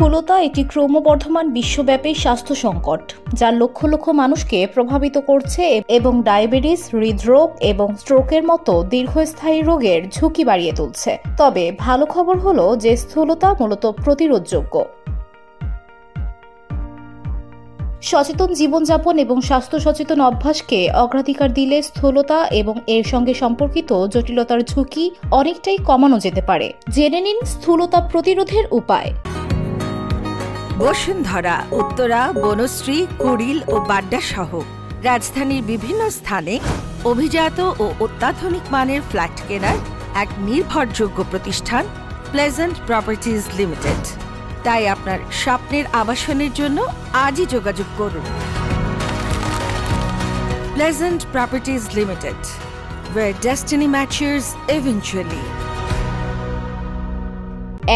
স্থূলতা একটি ক্রমবর্ধমান বিশ্বব্যাপী স্বাস্থ্য সংকট যা লক্ষ লক্ষ মানুষকে প্রভাবিত করছে এবং ডায়াবেটিস, হৃদরোগ এবং স্ট্রোকের মতো দীর্ঘস্থায়ী রোগের ঝুঁকি বাড়িয়ে তুলছে। তবে ভালো খবর হলো যে স্থূলতা মূলত প্রতিরোধযোগ্য। সচেতন জীবনযাপন এবং স্বাস্থ্য সচেতন অভ্যাসকে অগ্রাধিকার দিলে স্থূলতা এবং এর সঙ্গে সম্পর্কিত জটিলতার ঝুঁকি অনেকটাই কমানো যেতে পারে। জেনে নিন স্থূলতা প্রতিরোধের উপায়। বসুন্ধরা, উত্তরা, বনশ্রী, কুড়িল ও বাড্ডা সহ রাজধানীর বিভিন্ন স্থানে অভিজাত ও অত্যাধুনিক মানের ফ্ল্যাট কেনার এক নির্ভরযোগ্য প্রতিষ্ঠান প্লেজেন্ট প্রপার্টিজ লিমিটেড। তাই আপনার স্বপ্নের আবাসনের জন্য আজই যোগাযোগ করুন। Pleasant properties limited, where destiny matches eventually।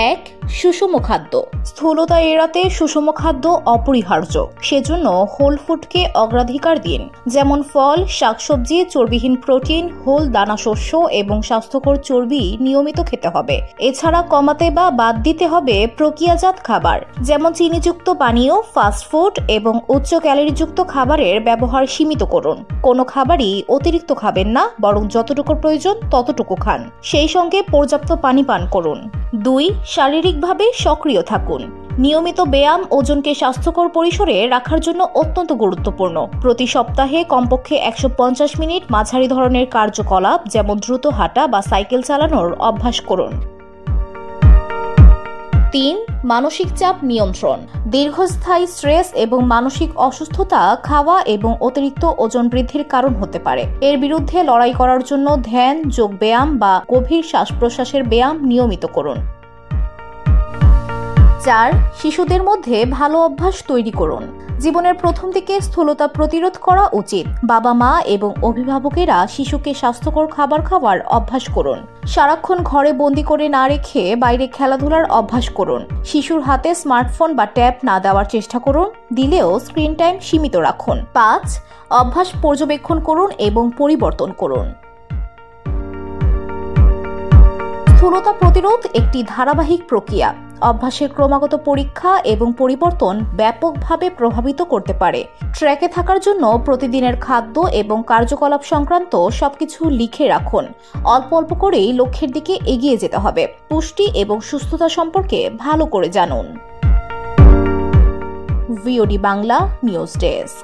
1. সুষম খাদ্য। স্থূলতা এড়াতে সুষম খাদ্য অপরিহার্য। সেজন্য হোল ফুডকে অগ্রাধিকার দিন, যেমন ফল, শাকসবজি, চর্বিহীন প্রোটিন, হোল দানা শস্য এবং স্বাস্থ্যকর চর্বি নিয়মিত খেতে হবে। এছাড়া কমাতে বা বাদ দিতে হবে প্রক্রিয়াজাত খাবার, যেমন চিনিযুক্ত পানীয়, ফাস্টফুড এবং উচ্চ ক্যালোরিযুক্ত খাবারের ব্যবহার সীমিত করুন। কোনো খাবারই অতিরিক্ত খাবেন না, বরং যতটুকু প্রয়োজন ততটুকু খান। সেই সঙ্গে পর্যাপ্ত পানি পান করুন। 2. শারীরিকভাবে সক্রিয় থাকুন। নিয়মিত ব্যায়াম ওজনকে স্বাস্থ্যকর পরিসরে রাখার জন্য অত্যন্ত গুরুত্বপূর্ণ। প্রতি সপ্তাহে কমপক্ষে 150 মিনিট মাঝারি ধরনের কার্যকলাপ, যেমন দ্রুত হাঁটা বা সাইকেল চালানোর অভ্যাস করুন। 3. মানসিক চাপ নিয়ন্ত্রণ। দীর্ঘস্থায়ী স্ট্রেস এবং মানসিক অসুস্থতা খাওয়া এবং অতিরিক্ত ওজন বৃদ্ধির কারণ হতে পারে। এর বিরুদ্ধে লড়াই করার জন্য ধ্যান, যোগব্যায়াম বা গভীর শ্বাস প্রশ্বাসের ব্যায়াম নিয়মিত করুন। 4. শিশুদের মধ্যে ভালো অভ্যাস তৈরি করুন। জীবনের প্রথম দিকে স্থূলতা প্রতিরোধ করা উচিত। বাবা মা এবং অভিভাবকেরা শিশুকে স্বাস্থ্যকর খাবার খাওয়ার অভ্যাস করুন। সারাক্ষণ ঘরে বন্দি করে না রেখে বাইরে খেলাধুলার অভ্যাস করুন। শিশুর হাতে স্মার্টফোন বা ট্যাব না দেওয়ার চেষ্টা করুন, দিলেও স্ক্রিন টাইম সীমিত রাখুন। 5. অভ্যাস পর্যবেক্ষণ করুন এবং পরিবর্তন করুন। স্থূলতা প্রতিরোধ একটি ধারাবাহিক প্রক্রিয়া। অভ্যাসের ক্রমাগত পরীক্ষা এবং পরিবর্তন ব্যাপকভাবে প্রভাবিত করতে পারে। ট্র্যাকে থাকার জন্য প্রতিদিনের খাদ্য এবং কার্যকলাপ সংক্রান্ত সবকিছু লিখে রাখুন। অল্প অল্প করেই লক্ষ্যের দিকে এগিয়ে যেতে হবে। পুষ্টি এবং সুস্থতা সম্পর্কে ভালো করে জানুন। VOD Bangla news desk.